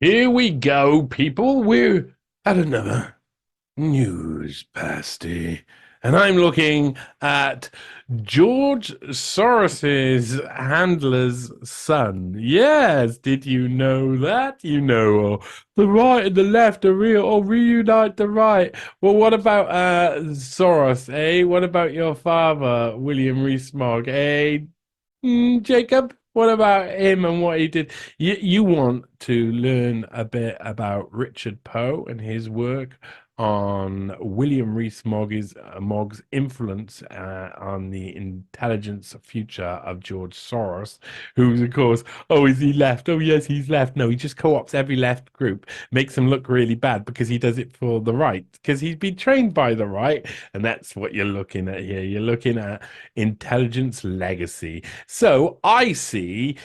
Here we go, people. We're at another news pasty. And I'm looking at George Soros's handler's son. Yes, did you know that? The right and the left are real. Oh, reunite the right. Well, what about Soros, eh? What about your father, William Rees-Mogg, eh? Jacob, what about him and what he did? You want to learn a bit about Richard Poe and his work on William Rees-Mogg's influence on the intelligence future of George Soros, who's of course, oh, is he left? Oh, yes, he's left. No, he just co-opts every left group, makes them look really bad because he does it for the right, because he's been trained by the right, and that's what you're looking at here. You're looking at intelligence legacy. So I see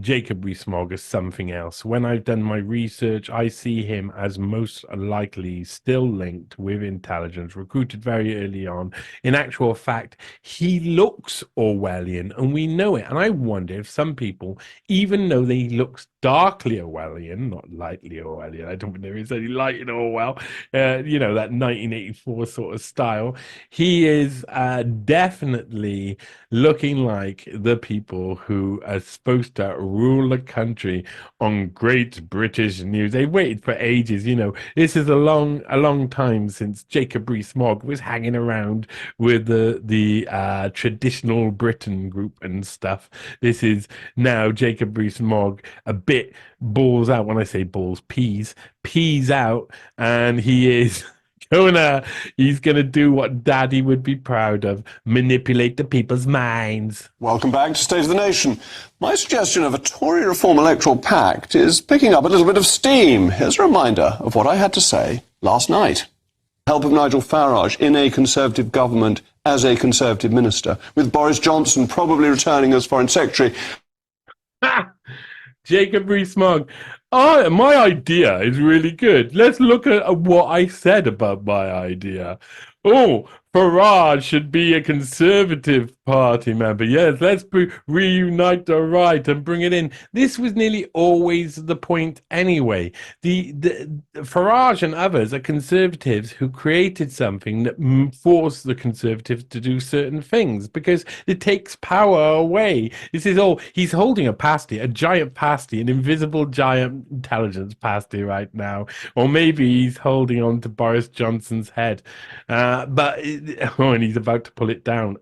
Jacob Rees-Mogg as something else. When I've done my research, I see him as most likely still linked with intelligence, recruited very early on. In actual fact, he looks Orwellian, and we know it. And I wonder if some people, even though he looks darkly Orwellian, not lightly Orwellian, I don't think there is any light in Orwell, that 1984 sort of style, he is definitely looking like the people who are supposed to rule the country on Great British News. They waited for ages. This is a long time since Jacob Rees-Mogg was hanging around with the traditional Britain group and stuff. This is now Jacob Rees-Mogg a bit balls out. When I say balls, peas out, and he is he's gonna do what Daddy would be proud of: manipulate the people's minds. Welcome back to State of the Nation. My suggestion of a Tory reform electoral pact is picking up a little bit of steam. Here's a reminder of what I had to say last night. Help of Nigel Farage in a Conservative government as a Conservative minister, with Boris Johnson probably returning as Foreign Secretary. Jacob Rees-Mogg. Oh, my idea is really good. Let's look at what I said about my idea. Oh, Farage should be a Conservative Party member. Yes, let's reunite the right and bring it in. This was nearly always the point anyway. The Farage and others are Conservatives who created something that forced the Conservatives to do certain things because it takes power away. This is all. He's holding a pasty, a giant pasty, an invisible giant intelligence pasty right now. Or maybe he's holding on to Boris Johnson's head. And he's about to pull it down.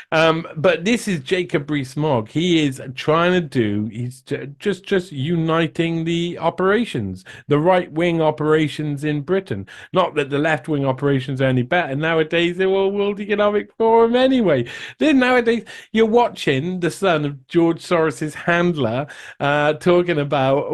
But this is Jacob Rees-Mogg. He is he's just uniting the operations, the right-wing operations in Britain. Not that the left-wing operations are any better. Nowadays, they're all World Economic Forum anyway. Then nowadays, you're watching the son of George Soros's handler talking about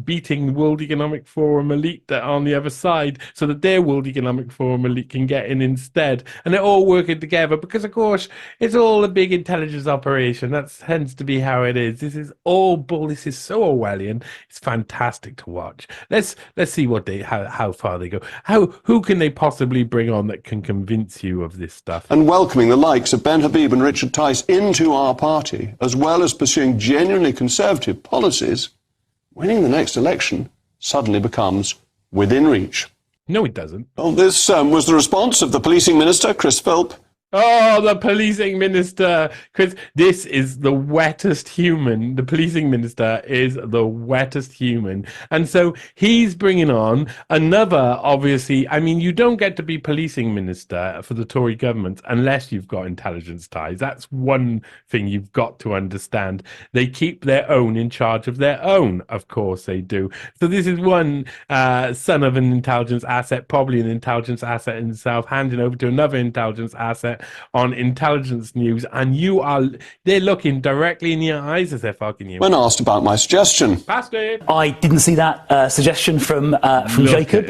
beating World Economic Forum elite that are on the other side so that their World Economic Forum elite can get in instead. And they're all working together because, of course, it's all a big intelligence operation. That tends to be how it is. This is all bull. This is so Orwellian. It's fantastic to watch. Let's see how far they go. Who can they possibly bring on that can convince you of this stuff? And welcoming the likes of Ben Habib and Richard Tice into our party, as well as pursuing genuinely conservative policies, winning the next election suddenly becomes within reach. No, it doesn't. Well, this was the response of the policing minister, Chris Philp. Oh, the policing minister. Chris, this is the wettest human. The policing minister is the wettest human. And so he's bringing on another, obviously, I mean, you don't get to be policing minister for the Tory government unless you've got intelligence ties. That's one thing you've got to understand. They keep their own in charge of their own. Of course they do. So this is one son of an intelligence asset, probably an intelligence asset himself, handing over to another intelligence asset on intelligence news, and they're looking directly in your eyes as they're fucking you. When asked about my suggestion. Bastard. I didn't see that suggestion from Jacob.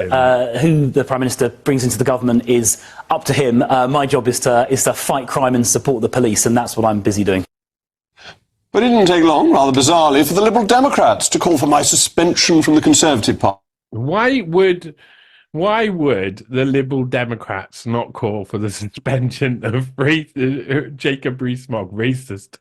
Who the Prime Minister brings into the government is up to him. My job is to fight crime and support the police, and that's what I'm busy doing. But it didn't take long, rather bizarrely, for the Liberal Democrats to call for my suspension from the Conservative Party. Why would Why would the Liberal Democrats not call for the suspension of Jacob Rees-Mogg, racist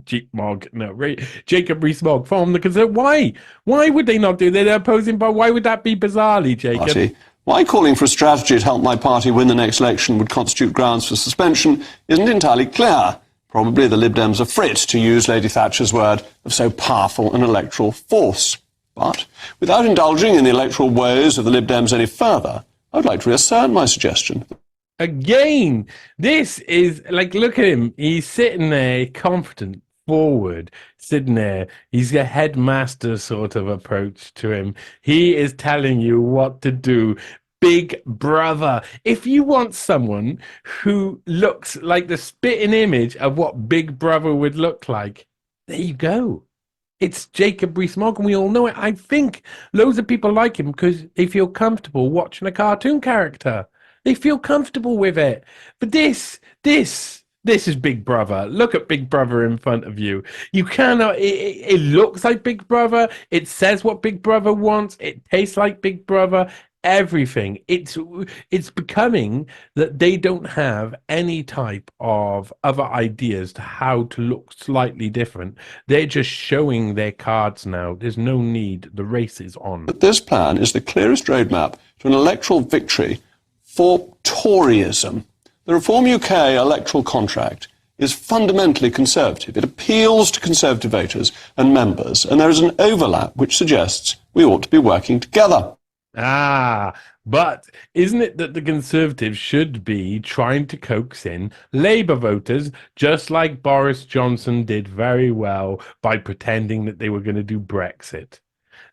Jeep-Mogg, no, Jacob Rees-Mogg from the Conservative? Why? Why would they not do that? They're opposing, but why would that be bizarrely, Jacob? Party. Why calling for a strategy to help my party win the next election would constitute grounds for suspension isn't entirely clear. Probably the Lib Dems are frit, to use Lady Thatcher's word, of so powerful an electoral force. But, without indulging in the electoral woes of the Lib Dems any further, I would like to reassert my suggestion. Again, this is like, look at him. He's sitting there, confident, forward, sitting there. He's a headmaster sort of approach to him. He is telling you what to do. Big brother. If you want someone who looks like the spitting image of what Big Brother would look like, there you go. It's Jacob Rees-Mogg, and we all know it. I think loads of people like him because they feel comfortable watching a cartoon character. They feel comfortable with it. But this is Big Brother. Look at Big Brother in front of you. You cannot. It looks like Big Brother. It says what Big Brother wants. It tastes like Big Brother. Everything. It's becoming that they don't have any type of other ideas to how to look slightly different. They're just showing their cards now. There's no need. The race is on. But this plan is the clearest roadmap to an electoral victory for Toryism. The Reform UK electoral contract is fundamentally conservative. It appeals to Conservative voters and members, and there is an overlap which suggests we ought to be working together. But isn't it that the Conservatives should be trying to coax in Labour voters, just like Boris Johnson did very well by pretending that they were going to do Brexit?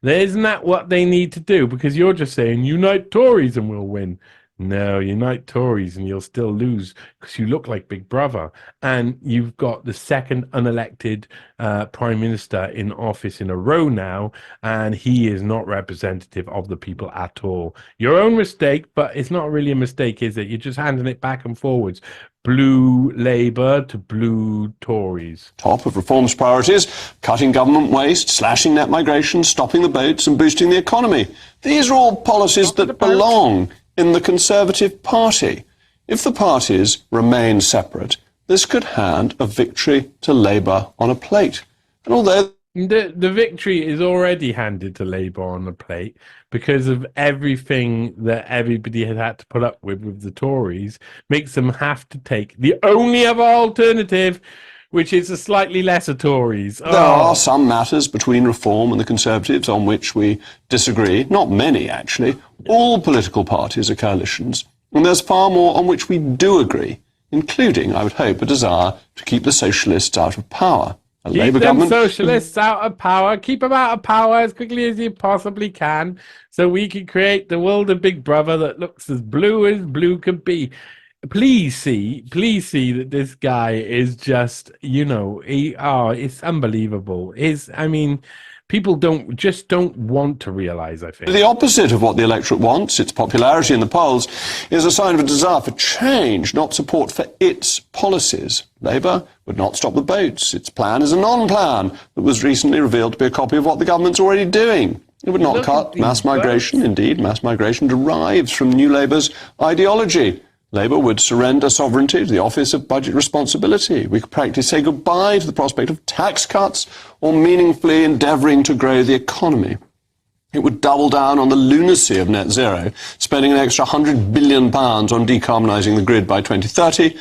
Isn't that what they need to do? Because you're just saying, unite Tories and we'll win. No, unite Tories and you'll still lose because you look like Big Brother. And you've got the second unelected Prime Minister in office in a row now, and he is not representative of the people at all. Your own mistake, but it's not really a mistake, is it? You're just handing it back and forwards. Blue Labour to blue Tories. Top of Reform's priorities, cutting government waste, slashing net migration, stopping the boats and boosting the economy. These are all policies that belong in the Conservative Party. If the parties remain separate, this could hand a victory to Labour on a plate. And although the victory is already handed to Labour on a plate because of everything that everybody has had to put up with the Tories, makes them have to take the only other alternative, which is a slightly lesser Tories. There are some matters between Reform and the Conservatives on which we disagree. Not many, actually. All political parties are coalitions. And there's far more on which we do agree, including, I would hope, a desire to keep the socialists out of power. Keep Labour government socialists out of power. Keep them out of power as quickly as you possibly can, so we can create the world of Big Brother that looks as blue could be. Please see that this guy is just, it's unbelievable. People don't want to realize, I think. The opposite of what the electorate wants, its popularity in the polls, is a sign of a desire for change, not support for its policies. Labour would not stop the boats. Its plan is a non-plan that was recently revealed to be a copy of what the government's already doing. It would not cut mass migration. Indeed, mass migration derives from New Labour's ideology. Labour would surrender sovereignty to the Office of Budget Responsibility. We could practically say goodbye to the prospect of tax cuts or meaningfully endeavouring to grow the economy. It would double down on the lunacy of net zero, spending an extra £100 billion on decarbonising the grid by 2030.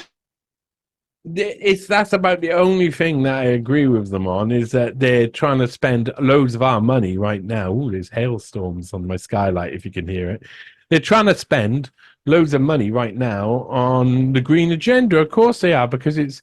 That's about the only thing that I agree with them on, is that they're trying to spend loads of our money right now. Ooh, there's hailstorms on my skylight, if you can hear it. They're trying to spend loads of money right now on the green agenda. Of course they are, because it's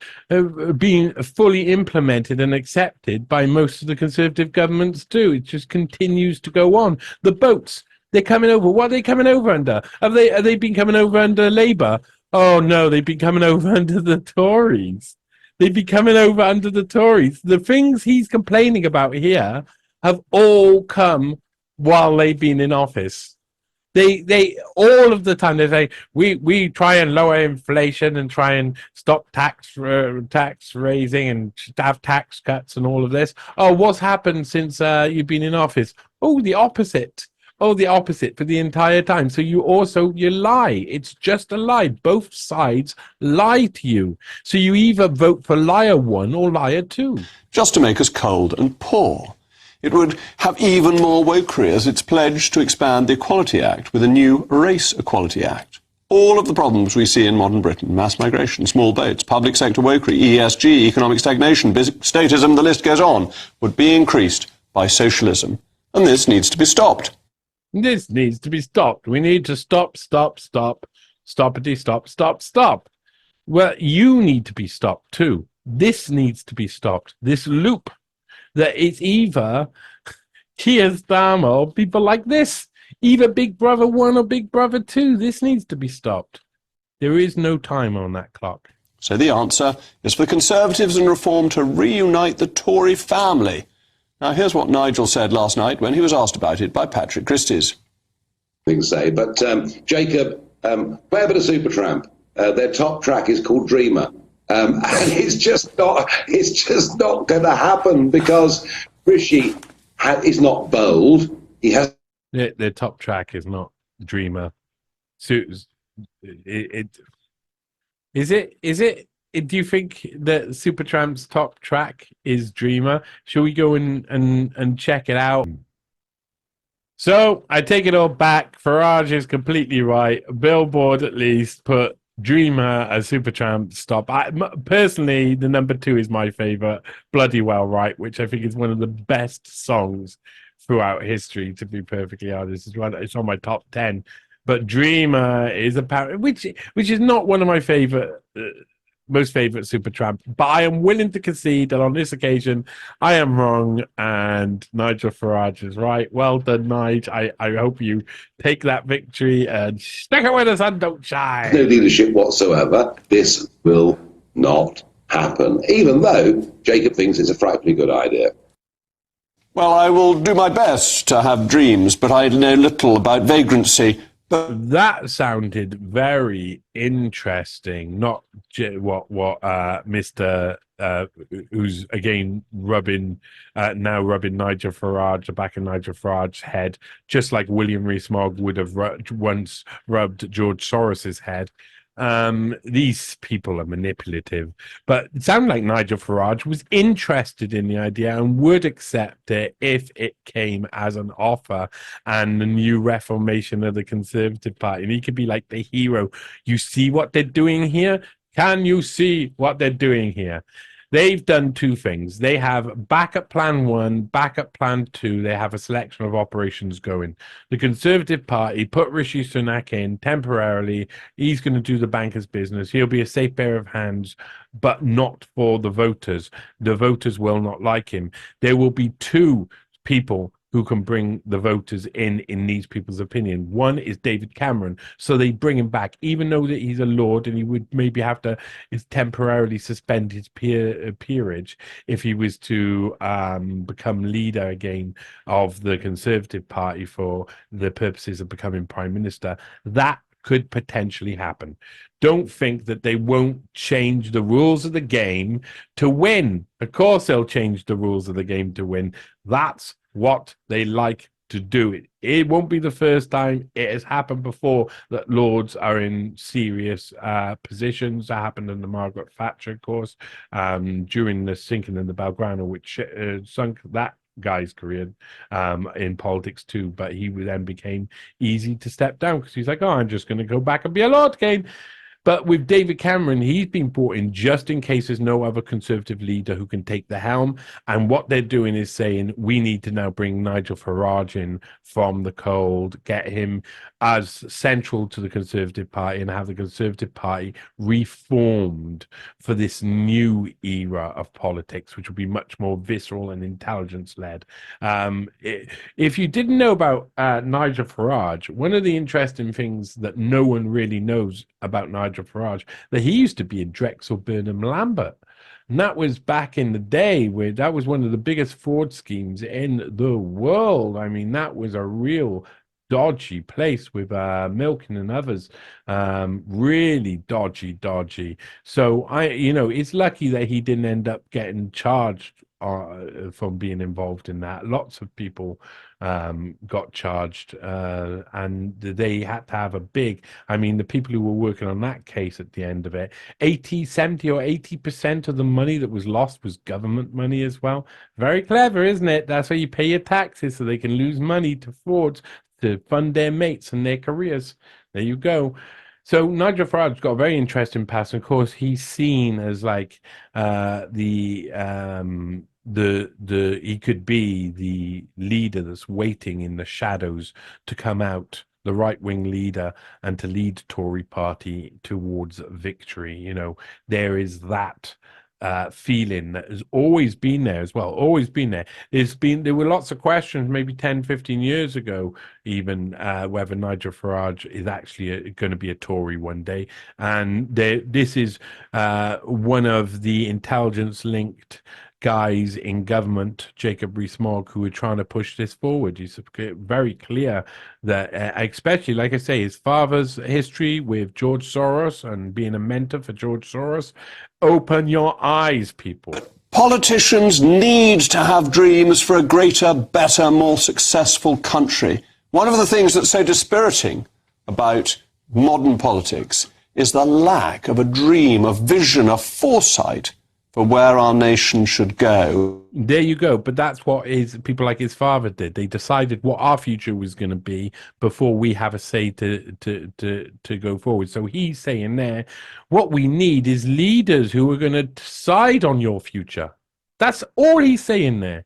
being fully implemented and accepted by most of the Conservative governments too. It just continues to go on. The boats, they're coming over. What are they coming over under? Have they been coming over under Labour? Oh no, they've been coming over under the Tories. They've been coming over under the Tories. The things he's complaining about here have all come while they've been in office. They all of the time they say we try and lower inflation and try and stop tax raising and have tax cuts and all of this. Oh, what's happened since you've been in office? Oh, the opposite. Oh, the opposite for the entire time. So you lie. It's just a lie. Both sides lie to you. So you either vote for liar 1 or liar 2. Just to make us cold and poor. It would have even more wokery as its pledge to expand the Equality Act with a new Race Equality Act. All of the problems we see in modern Britain, mass migration, small boats, public sector wokery, ESG, economic stagnation, statism, the list goes on, would be increased by socialism. And this needs to be stopped. This needs to be stopped. We need to stop, stoppity, stop. Well, you need to be stopped too. This needs to be stopped. This loop that it's either Keir Starmer or people like this, either Big Brother 1 or Big Brother 2. This needs to be stopped. There is no time on that clock. So the answer is for the Conservatives and Reform to reunite the Tory family. Now, here's what Nigel said last night when he was asked about it by Patrick Christys. Things say, but Jacob, play a bit of Supertramp. Their top track is called Dreamer, and it's just not going to happen because Rishi is not bold. He has their top track is not Dreamer. Is it? Do you think that Supertramp's top track is Dreamer? Shall we go and check it out? So I take it all back. Farage is completely right. Billboard at least put Dreamer as Supertramp's top. Personally, the number 2 is my favorite, Bloody Well Right, which I think is one of the best songs throughout history. To be perfectly honest, it's on my top 10. But Dreamer is apparent, which is not one of my most favorite Supertramp, but I am willing to concede that on this occasion I am wrong and Nigel Farage is right. Well done, Nigel. I hope you take that victory and stick it where the sun don't shine. no leadership whatsoever. This will not happen, even though Jacob thinks it's a frightfully good idea. Well, I will do my best to have dreams, but I know little about vagrancy. That sounded very interesting. Not what Mr. Who's again rubbing Nigel Farage, the back of Nigel Farage's head, just like William Rees-Mogg would have once rubbed George Soros's head. These people are manipulative, but it sounded like Nigel Farage was interested in the idea and would accept it if it came as an offer and the new reformation of the Conservative Party. And he could be like the hero. You see what they're doing here? Can you see what they're doing here? They've done 2 things. They have backup plan 1, backup plan 2. They have a selection of operations going. The Conservative Party put Rishi Sunak in temporarily. He's going to do the banker's business. He'll be a safe pair of hands, but not for the voters. The voters will not like him. There will be 2 people who can bring the voters in these people's opinion. One is David Cameron. So they bring him back, even though that he's a lord and he would maybe have to temporarily suspend his peerage if he was to become leader again of the Conservative Party for the purposes of becoming Prime Minister. That could potentially happen. Don't think that they won't change the rules of the game to win. Of course they'll change the rules of the game to win. That's what they like to do. It won't be the first time. It has happened before that lords are in serious positions. That happened under Margaret Thatcher, of course, during the sinking of the Belgrano, which sunk that guy's career in politics too. But he then became easy to step down because he's like, oh, I'm just going to go back and be a lord again. But with David Cameron, he's been brought in just in case there's no other Conservative leader who can take the helm. And what they're doing is saying, we need to now bring Nigel Farage in from the cold, get him as central to the Conservative Party and have the Conservative Party reformed for this new era of politics, which will be much more visceral and intelligence-led. If you didn't know about Nigel Farage, one of the interesting things that no one really knows about Nigel Farage, that he used to be in Drexel Burnham Lambert. And that was back in the day where that was one of the biggest fraud schemes in the world. I mean, that was a real dodgy place with Milken and others. Really dodgy. So it's lucky that he didn't end up getting charged for being involved in that. Lots of people got charged, and they had to have a big, I mean, the people who were working on that case at the end of it, 70 or 80% of the money that was lost was government money as well. Very clever, isn't it? That's why you pay your taxes, so they can lose money to frauds to fund their mates and their careers. There you go. So Nigel Farage got a very interesting past. Of course, he's seen as like he could be the leader that's waiting in the shadows to come out, the right-wing leader, and to lead the Tory party towards victory. You know, there is that feeling that has always been there as well, always been there. There were lots of questions maybe 10, 15 years ago, even whether Nigel Farage is actually going to be a Tory one day. And this is one of the intelligence-linked guys in government, Jacob Rees-Mogg, who are trying to push this forward. He's very clear that, especially, like I say, his father's history with George Soros and being a mentor for George Soros. Open your eyes, people. Politicians need to have dreams for a greater, better, more successful country. One of the things that's so dispiriting about modern politics is the lack of a dream, a vision, a foresight for where our nation should go. There you go. But that's what people like his father did. They decided what our future was going to be before we have a say to go forward. So he's saying there, what we need is leaders who are going to decide on your future. That's all he's saying there.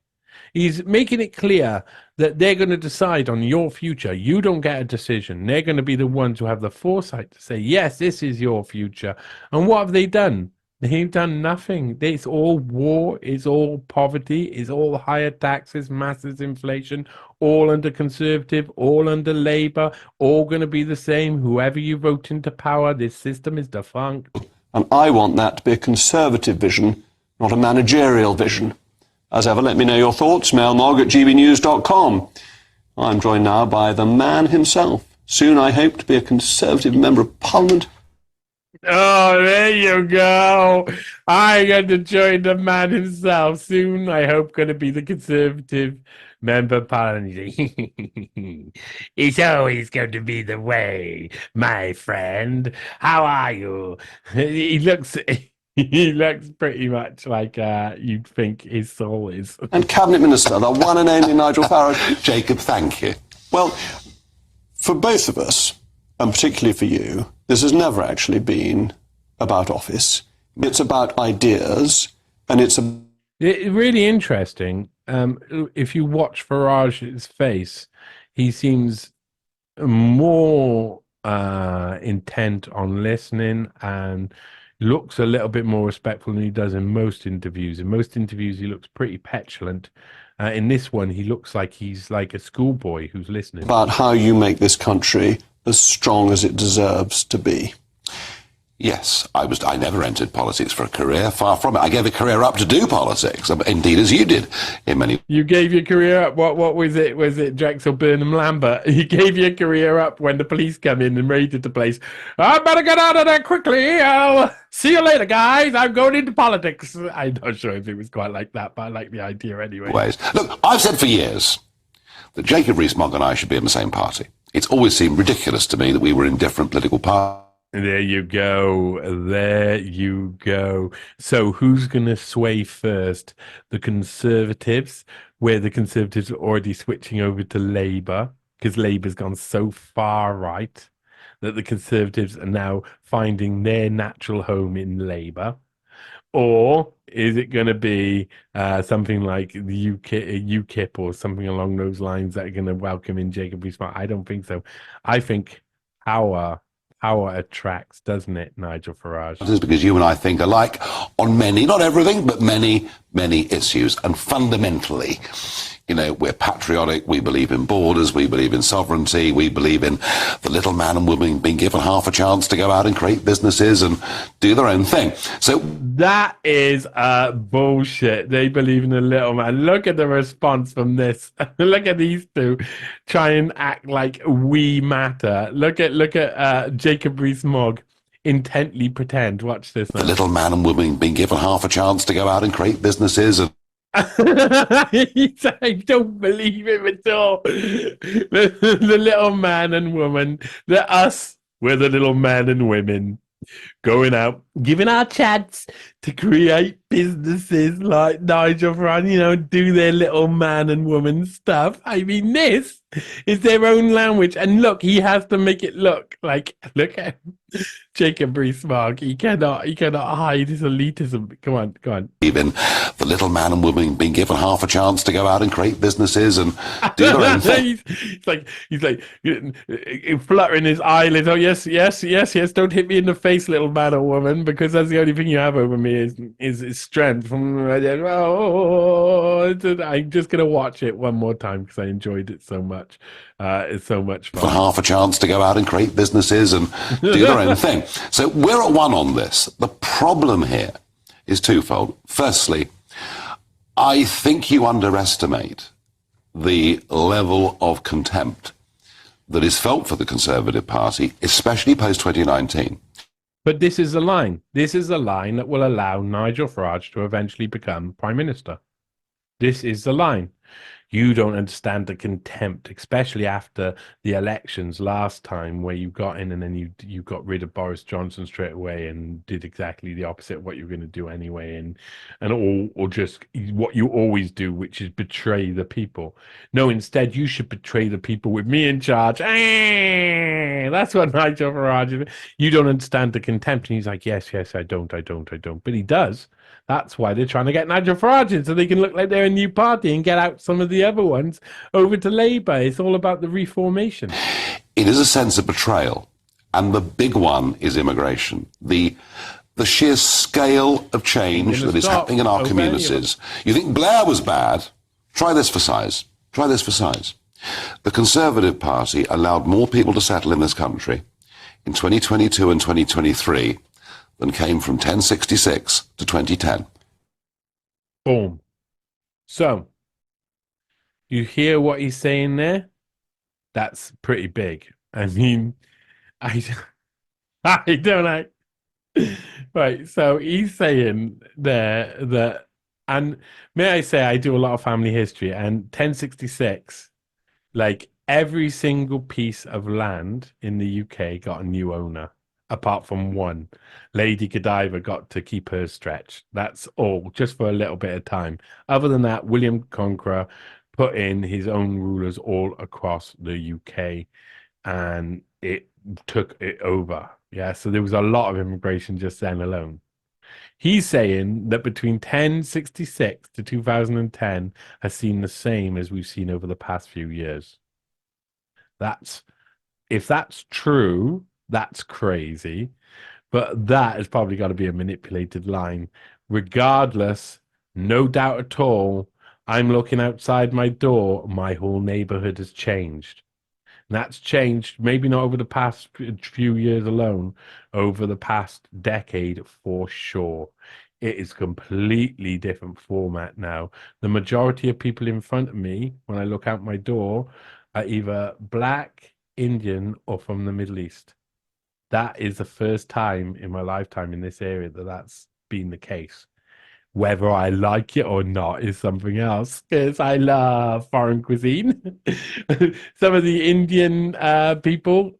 He's making it clear that they're going to decide on your future. You don't get a decision. They're going to be the ones who have the foresight to say, yes, this is your future. And what have they done? They've done nothing. It's all war, it's all poverty, it's all higher taxes, massive inflation, all under Conservative, all under Labour, all going to be the same. Whoever you vote into power, this system is defunct. And I want that to be a Conservative vision, not a managerial vision. As ever, let me know your thoughts, mailmog@gbnews.com. I'm joined now by the man himself. Soon, I hope, to be a Conservative Member of Parliament. Oh, there you go. I get to join the man himself. Soon, I hope, going to be the Conservative Member of Parliament. It's always going to be the way, my friend. How are you? He looks pretty much like you'd think his soul is. And Cabinet Minister, the one and only Nigel Farage. Jacob, thank you. Well, for both of us, and particularly for you, this has never actually been about office. It's about ideas, and it's really interesting. If you watch Farage's face, he seems more intent on listening and looks a little bit more respectful than he does in most interviews. In most interviews, he looks pretty petulant. In this one, he looks like he's like a schoolboy who's listening. about how you make this country as strong as it deserves to be. Yes, I never entered politics for a career. Far from it. I gave a career up to do politics, indeed, as you did in many. You gave your career up. What was it? Was it Drexel Burnham Lambert? You gave your career up when the police come in and raided the place. I better get out of there quickly. I'll see you later, guys. I'm going into politics. I'm not sure if it was quite like that, but I like the idea anyway. Ways. Look, I've said for years that Jacob Rees-Mogg and I should be in the same party. It's always seemed ridiculous to me that we were in different political parties. There you go. There you go. So who's going to sway first? The Conservatives, where the Conservatives are already switching over to Labour, because Labour's gone so far right that the Conservatives are now finding their natural home in Labour. Or is it going to be something like the UKIP or something along those lines that are going to welcome in Jacob Rees-Mogg? I don't think so. I think power attracts, doesn't it, Nigel Farage? This is because you and I think alike on many, not everything, but many, many issues. And fundamentally, you know, we're patriotic, we believe in borders, we believe in sovereignty, we believe in the little man and woman being given half a chance to go out and create businesses and do their own thing. So that is bullshit. They believe in the little man. Look at the response from this. Look at these two try and act like we matter. Look at Jacob Rees-Mogg intently pretend. Watch this now. The little man and woman being given half a chance to go out and create businesses and I don't believe him at all. The little man and woman, we're the little men and women going out, giving our chance to create businesses like Nigel Farage, do their little man and woman stuff. I mean, this is their own language. And look, he has to make it look at him. Jacob Rees-Mogg. He cannot hide his elitism. Come on. Even the little man and woman being given half a chance to go out and create businesses and do their own thing. he's like fluttering his eyelids. Oh yes. Don't hit me in the face, little man or woman, because that's the only thing you have over me is strength. Oh, I'm just gonna watch it one more time because I enjoyed it so much. It's so much fun. For half a chance to go out and create businesses and do their own thing. So we're at one on this. The problem here is twofold. Firstly, I think you underestimate the level of contempt that is felt for the Conservative Party, especially post-2019. But this is a line. This is a line that will allow Nigel Farage to eventually become Prime Minister. This is the line. You don't understand the contempt, especially after the elections last time, where you got in and then you got rid of Boris Johnson straight away and did exactly the opposite of what you were going to do anyway, or just what you always do, which is betray the people. No, instead you should betray the people with me in charge. That's what Nigel Farage is. You don't understand the contempt, and he's like, yes, I don't, but he does. That's why they're trying to get Nigel Farage in, so they can look like they're a new party and get out some of the other ones over to Labour. It's all about the reformation. It is a sense of betrayal, and the big one is immigration. The sheer scale of change that is happening in our communities. You think Blair was bad? Try this for size. The Conservative Party allowed more people to settle in this country in 2022 and 2023 than came from 1066 to 2010. Boom. So, you hear what he's saying there? That's pretty big. I mean, I don't know. Right, so he's saying there that, and may I say, I do a lot of family history, and 1066, like every single piece of land in the UK got a new owner. Apart from one. Lady Godiva got to keep her stretch. That's all, just for a little bit of time. Other than that, William Conqueror put in his own rulers all across the UK, and it took it over. Yeah, so there was a lot of immigration just then alone. He's saying that between 1066 to 2010 has seen the same as we've seen over the past few years. If that's true, that's crazy, but that has probably got to be a manipulated line. Regardless, no doubt at all, I'm looking outside my door, my whole neighborhood has changed. And that's changed, maybe not over the past few years alone, over the past decade for sure. It is completely different format now. The majority of people in front of me, when I look out my door, are either Black, Indian, or from the Middle East. That is the first time in my lifetime in this area that's been the case. Whether I like it or not is something else, because I love foreign cuisine. Some of the Indian people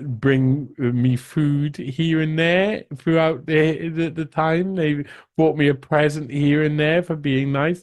bring me food here and there throughout the time. They bought me a present here and there for being nice.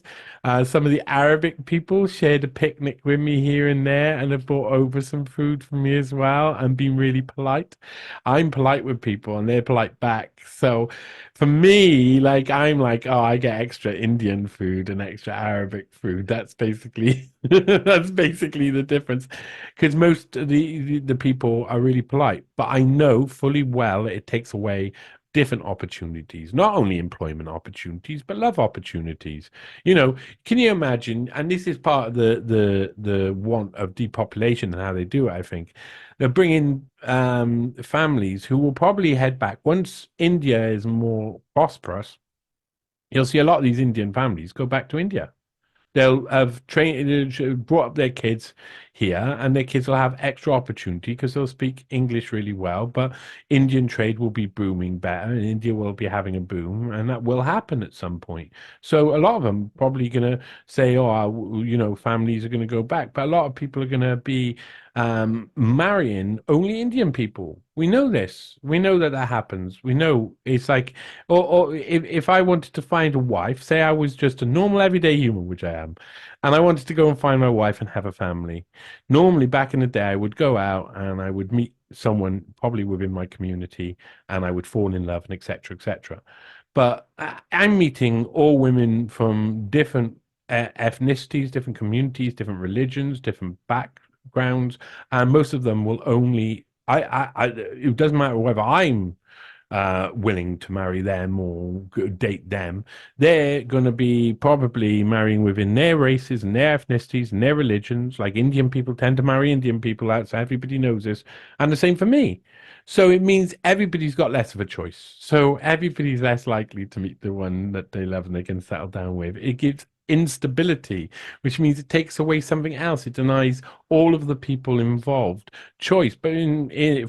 Some of the Arabic people shared a picnic with me here and there, and have brought over some food for me as well, and been really polite. I'm polite with people, and they're polite back. So for me, I'm like, oh, I get extra Indian food and extra Arabic food. That's basically the difference, because most of the people are really polite. But I know fully well it takes away different opportunities, not only employment opportunities, but love opportunities. Can you imagine? And this is part of the want of depopulation and how they do it. I think they're bringing families who will probably head back once India is more prosperous. You'll see a lot of these Indian families go back to India. They'll have brought up their kids here, and their kids will have extra opportunity because they'll speak English really well. But Indian trade will be booming better, and India will be having a boom, and that will happen at some point. So a lot of them probably going to say, "Oh, families are going to go back," but a lot of people are going to be marrying only Indian people. We know this. We know that happens. We know it's like, or if I wanted to find a wife, say I was just a normal everyday human, which I am, and I wanted to go and find my wife and have a family. Normally, back in the day, I would go out and I would meet someone probably within my community, and I would fall in love, and etc., etc. But I'm meeting all women from different ethnicities, different communities, different religions, different backgrounds, and most of them will only. It doesn't matter whether I'm willing to marry them or date them. They're going to be probably marrying within their races and their ethnicities and their religions. Like Indian people tend to marry Indian people outside. Everybody knows this, and the same for me. So it means everybody's got less of a choice. So everybody's less likely to meet the one that they love and they can settle down with. It gives instability, which means it takes away something else. It denies all of the people involved choice. But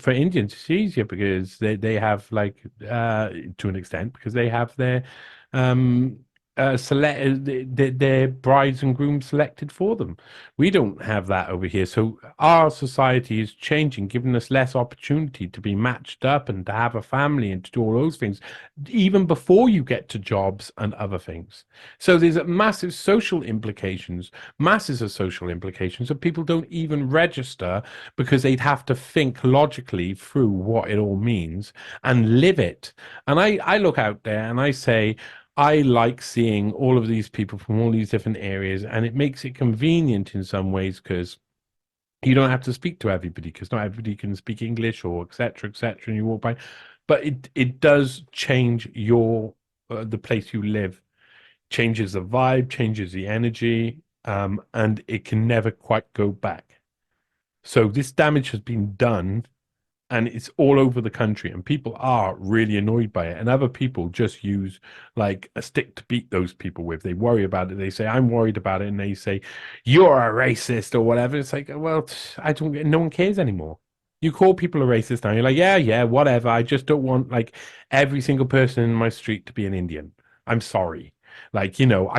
for Indians, it's easier because they have to an extent, because they have their their brides and grooms selected for them. We don't have that over here. So our society is changing, giving us less opportunity to be matched up and to have a family and to do all those things, even before you get to jobs and other things. So there's massive social implications, masses of social implications that people don't even register because they'd have to think logically through what it all means and live it. And I look out there and I say, I like seeing all of these people from all these different areas, and it makes it convenient in some ways because you don't have to speak to everybody, because not everybody can speak English or etc., etc., and you walk by. But it does change the place you live, changes the vibe, changes the energy, and it can never quite go back. So this damage has been done, and it's all over the country, and people are really annoyed by it, and other people just use like a stick to beat those people with. They worry about it. They say, I'm worried about it, and they say, you're a racist or whatever. It's like, well, no one cares anymore. You call people a racist now, you're like, yeah, whatever. I just don't want like every single person in my street to be an Indian. I'm sorry. I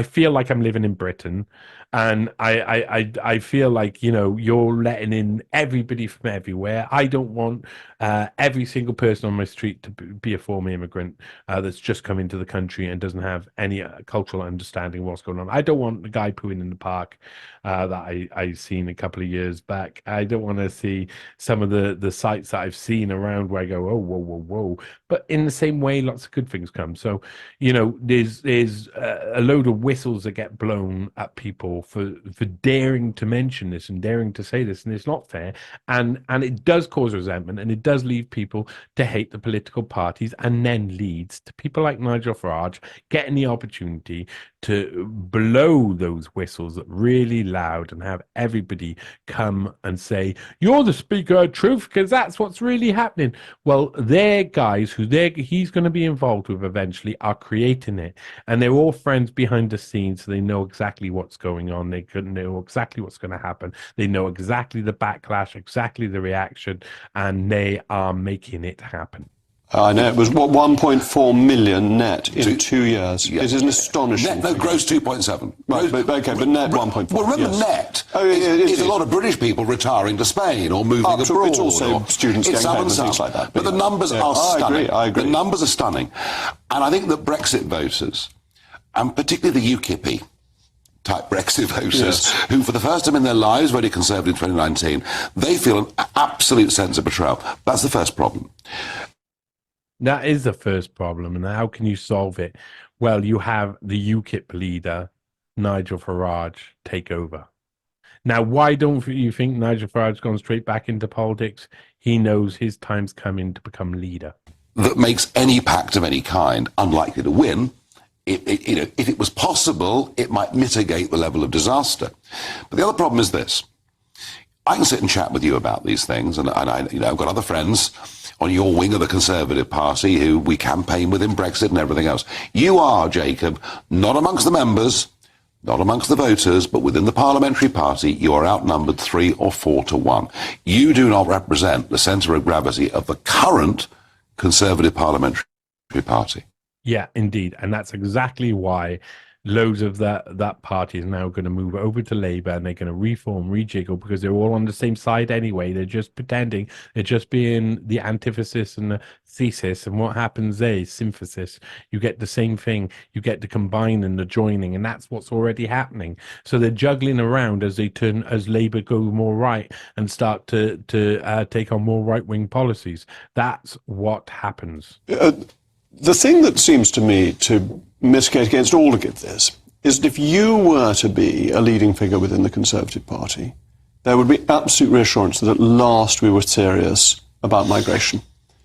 feel like I'm living in Britain, and I feel like, you're letting in everybody from everywhere. I don't want every single person on my street to be a former immigrant that's just come into the country and doesn't have any cultural understanding of what's going on. I don't want the guy pooing in the park that I seen a couple of years back. I don't want to see some of the sites that I've seen around where I go, oh, whoa. But in the same way, lots of good things come. So, there's a load of whistles that get blown at people for daring to mention this and daring to say this, and it's not fair. And it does cause resentment, and it does lead people to hate the political parties, and then leads to people like Nigel Farage getting the opportunity to blow those whistles really loud and have everybody come and say, you're the speaker of truth, because that's what's really happening. Well, they're guys who he's going to be involved with eventually are creating it, and they're all friends behind the scenes, so they know exactly what's going on. They could know exactly what's going to happen. They know exactly the backlash, exactly the reaction, and they are making it happen. I know it was 1.4 million net in 2 years. Yeah. It is an astonishing. No, gross 2.7. Right, but net 1.4. Well, remember, yes. net. Oh, yeah, it's a lot of British people retiring to Spain or moving abroad. It's also students getting home and things like that. But the numbers are stunning. I agree. The numbers are stunning, and I think that Brexit voters, and particularly the UKIP type Brexit voters, who for the first time in their lives voted Conservative in 2019, they feel an absolute sense of betrayal. That's the first problem. That is the first problem, and how can you solve it? Well, you have the UKIP leader, Nigel Farage, take over. Now, why don't you think Nigel Farage's gone straight back into politics? He knows his time's coming to become leader. That makes any pact of any kind unlikely to win. If it was possible, it might mitigate the level of disaster. But the other problem is this. I can sit and chat with you about these things, and I've got other friends on your wing of the Conservative Party who we campaign with in Brexit and everything else. You are, Jacob, not amongst the members, not amongst the voters, but within the parliamentary party, you are outnumbered 3 or 4 to 1. You do not represent the centre of gravity of the current Conservative parliamentary party. Yeah, indeed. And that's exactly why loads of that party is now going to move over to Labour, and they're going to reform, rejiggle, because they're all on the same side anyway. They're just pretending. They're just being the antithesis and the thesis. And what happens there is synthesis. You get the same thing. You get the combine and the joining, and that's what's already happening. So they're juggling around as Labour go more right and start to take on more right-wing policies. That's what happens. The thing that seems to me to mitigate against all of this is that if you were to be a leading figure within the Conservative Party, there would be absolute reassurance that at last we were serious about migration.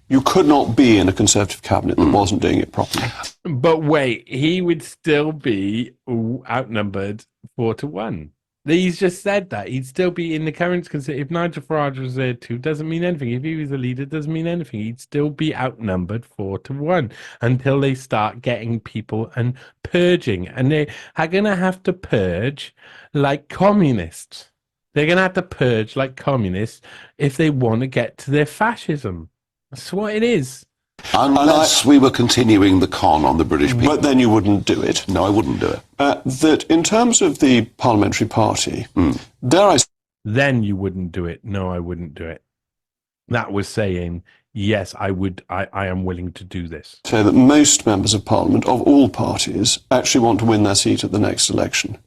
You could not be in a Conservative cabinet that wasn't doing it properly. But wait, he would still be outnumbered 4 to 1. He's just said that. He'd still be in the current Conservative. If Nigel Farage was there too, doesn't mean anything. If he was a leader, doesn't mean anything. He'd still be outnumbered 4 to 1 until they start getting people and purging. And they are going to have to purge like communists. They're going to have to purge like communists if they want to get to their fascism. That's what it is. Unless we were continuing the con on the British people. But then you wouldn't do it. No, I wouldn't do it. That in terms of the parliamentary party, dare I Then you wouldn't do it. No, I wouldn't do it. That was saying, yes, I would. I am willing to do this. say that most members of parliament of all parties actually want to win their seat at the next election.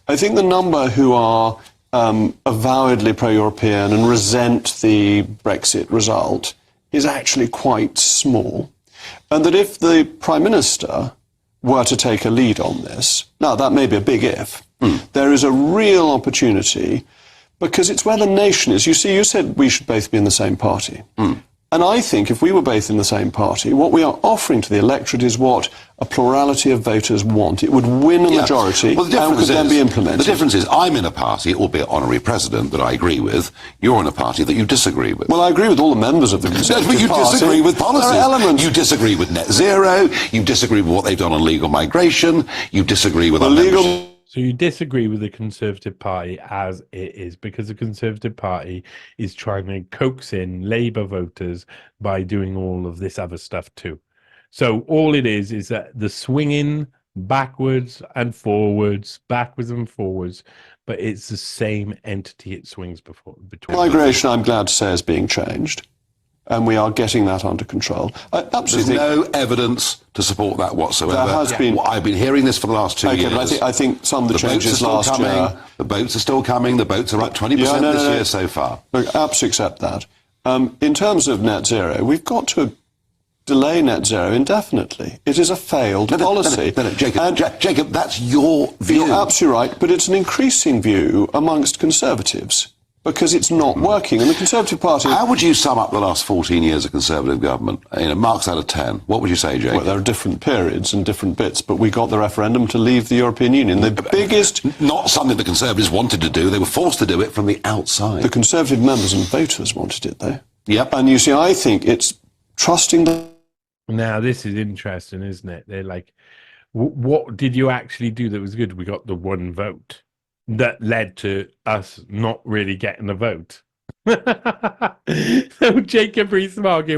I think the number who are avowedly pro-European and resent the Brexit result is actually quite small, and that if the Prime Minister were to take a lead on this, now that may be a big if, there is a real opportunity, because it's where the nation is. You see, you said we should both be in the same party. And I think if we were both in the same party, what we are offering to the electorate is what a plurality of voters want. It would win a majority and could then be implemented. The difference is I'm in a party, albeit honorary president, that I agree with. You're in a party that you disagree with. Well, I agree with all the members of the Conservative But you Party. disagree with policies. There are elements. You disagree with net zero. You disagree with what they've done on legal migration. You disagree with legal. So you disagree with the Conservative Party as it is, because the Conservative Party is trying to coax in Labour voters by doing all of this other stuff too. So all it is that the swinging backwards and forwards, but it's the same entity it swings between. Migration, I'm glad to say, is being changed, and we are getting that under control. There's no evidence to support that whatsoever. There has been. I've been hearing this for the last 2 years. But I think some of the changes last year. The boats are still coming. The boats are up 20% this year so far. Look, absolutely accept that. In terms of net zero, we've got to delay net zero indefinitely. It is a failed policy. No, Jacob, that's your view. You're absolutely right, but it's an increasing view amongst Conservatives, because it's not working. And the Conservative Party... How would you sum up the last 14 years of Conservative government? Marks out of 10. What would you say, Jacob? Well, there are different periods and different bits, but we got the referendum to leave the European Union. The biggest... Not something the Conservatives wanted to do. They were forced to do it from the outside. The Conservative members and voters wanted it, though. Yep. And you see, I think it's trusting the... Now, this is interesting, isn't it? They're like, what did you actually do that was good? We got the one vote that led to us not really getting the vote. So Jacob Rees-Mogg,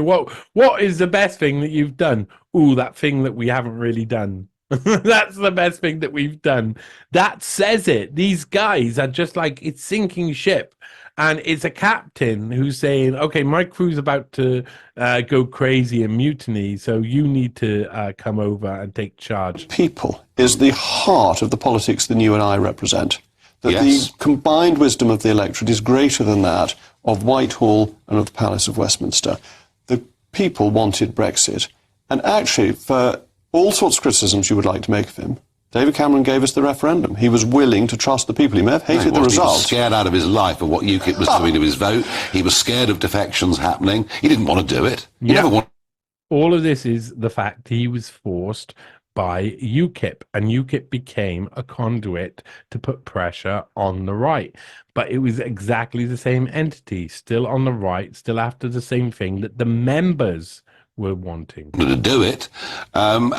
what is the best thing that you've done? Ooh, that thing that we haven't really done. That's the best thing that we've done. That says it. These guys are just like, it's sinking ship. And it's a captain who's saying, okay, my crew's about to go crazy and mutiny, so you need to come over and take charge. People is the heart of the politics that you and I represent. That Yes. the combined wisdom of the electorate is greater than that of Whitehall and of the Palace of Westminster. The people wanted Brexit. And actually, for all sorts of criticisms you would like to make of him, David Cameron gave us the referendum. He was willing to trust the people. He may have hated the result. He was scared out of his life of what UKIP was doing to his vote. He was scared of defections happening. He didn't want to do it. He never wanted. All of this is the fact he was forced by UKIP, and UKIP became a conduit to put pressure on the right. But it was exactly the same entity, still on the right, still after the same thing that the members were wanting. To do it, and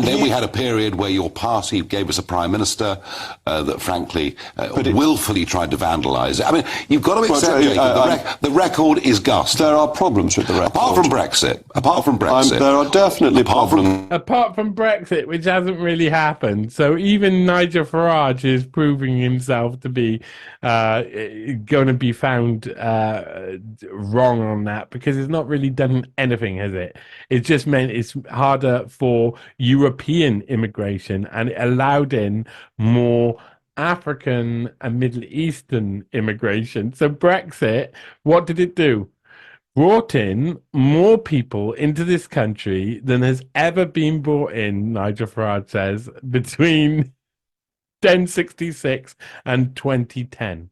then we had a period where your party gave us a prime minister that, frankly, willfully tried to vandalise it. I mean, you've got to accept, Jacob, the record is gust. There are problems with the record. Apart from Brexit, there are definitely problems. Apart from Brexit, which hasn't really happened. So even Nigel Farage is proving himself to be going to be found wrong on that, because it's not really done anything, has it? It just meant it's harder for European immigration, and it allowed in more African and Middle Eastern immigration. So Brexit, what did it do? Brought in more people into this country than has ever been brought in, Nigel Farage says, between 1066 and 2010.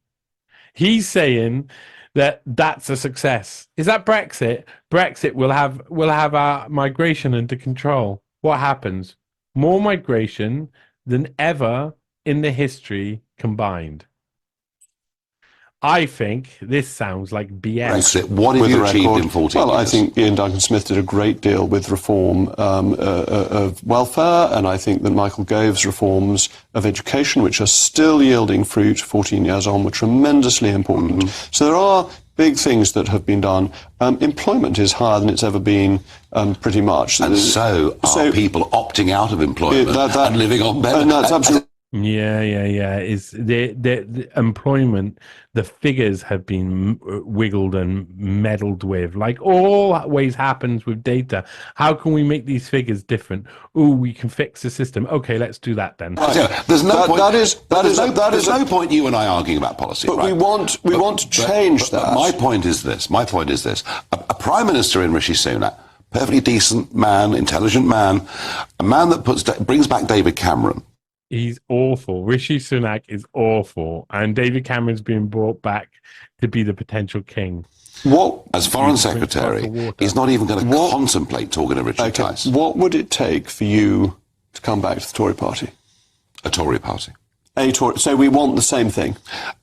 He's saying that that's a success. Is that Brexit? Brexit will have our migration under control. What happens? More migration than ever in the history combined. I think this sounds like BS. Brexit, what have you achieved in 14 years? Well, I think Ian Duncan-Smith did a great deal with reform of welfare, and I think that Michael Gove's reforms of education, which are still yielding fruit 14 years on, were tremendously important. So there are big things that have been done. Employment is higher than it's ever been, pretty much. And so are people opting out of employment and living on better. And that's absolutely. Yeah. It's the employment. The figures have been wiggled and meddled with, like always happens with data. How can we make these figures different? Oh, we can fix the system. Okay, let's do that then. There's no point you and I arguing about policy. But right? we want to change that. My point is this. A prime minister in Rishi Sunak, perfectly decent man, intelligent man, a man that brings back David Cameron. He's awful. Rishi Sunak is awful. And David Cameron's being brought back to be the potential king. As Foreign Secretary, he's not even going to contemplate talking to Richard Tice. What would it take for you to come back to the Tory party? A Tory party. So we want the same thing.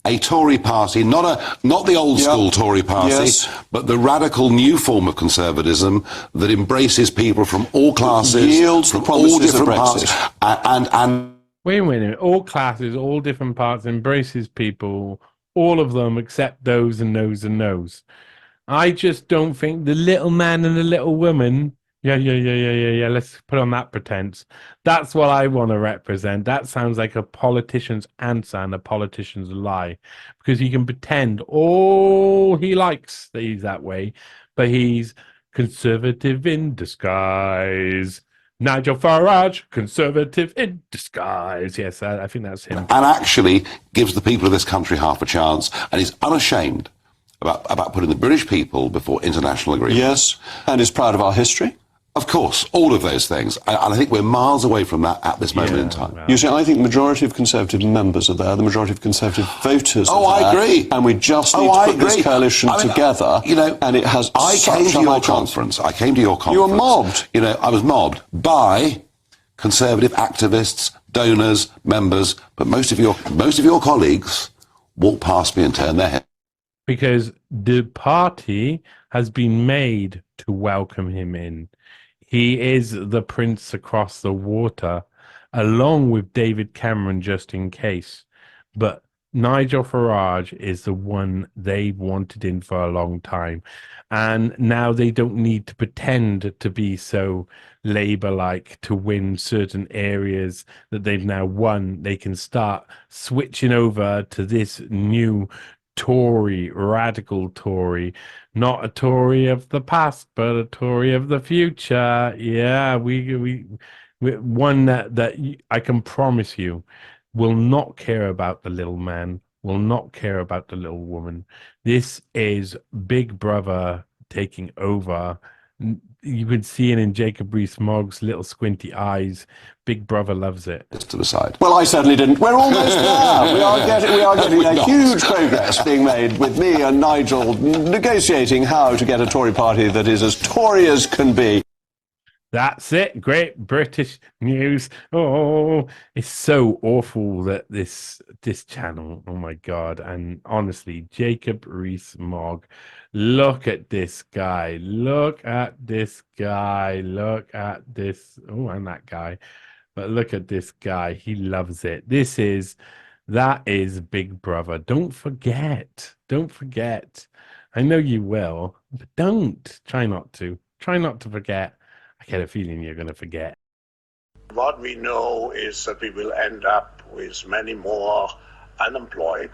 A Tory party, not the old school Tory party, but the radical new form of conservatism that embraces people from all classes, yields from the all promises different of parts, and Wait a minute. All classes, all different parts, embraces people, all of them except those and those and those. I just don't think the little man and the little woman. Yeah. Let's put on that pretense. That's what I want to represent. That sounds like a politician's answer and a politician's lie, because he can pretend all he likes that he's that way, but he's conservative in disguise. Nigel Farage, conservative in disguise. Yes, I think that's him. And actually gives the people of this country half a chance, and he's unashamed about putting the British people before international agreement. Yes, and is proud of our history. Of course, all of those things. And I think we're miles away from that at this moment in time. You see, I think the majority of Conservative members are there, the majority of Conservative voters are there. I agree. And we just need to put this coalition together. And it has I came to your conference. You were mobbed. I was mobbed by Conservative activists, donors, members, but most of your colleagues walked past me and turned their head. Because the party has been made to welcome him in. He is the prince across the water, along with David Cameron, just in case. But Nigel Farage is the one they've wanted in for a long time. And now they don't need to pretend to be so Labour-like to win certain areas that they've now won. They can start switching over to this new Tory, radical Tory, not a Tory of the past, but a Tory of the future. Yeah, we one that I can promise you will not care about the little man, will not care about the little woman. This is Big Brother taking over. You can see it in Jacob Rees-Mogg's little squinty eyes. Big Brother loves it. To the side. Well, I certainly didn't. We're almost there. We are getting a huge progress being made with me and Nigel negotiating how to get a Tory party that is as Tory as can be. That's it. Great British news. Oh, it's so awful that this channel. Oh my God. And honestly, Jacob Rees-Mogg, look at this guy. Look at this guy. Look at this. Oh, and that guy. But look at this guy. He loves it. That is Big Brother. Don't forget. Don't forget. I know you will, but don't. Try not to. Try not to forget. I get a feeling you're going to forget. What we know is that we will end up with many more unemployed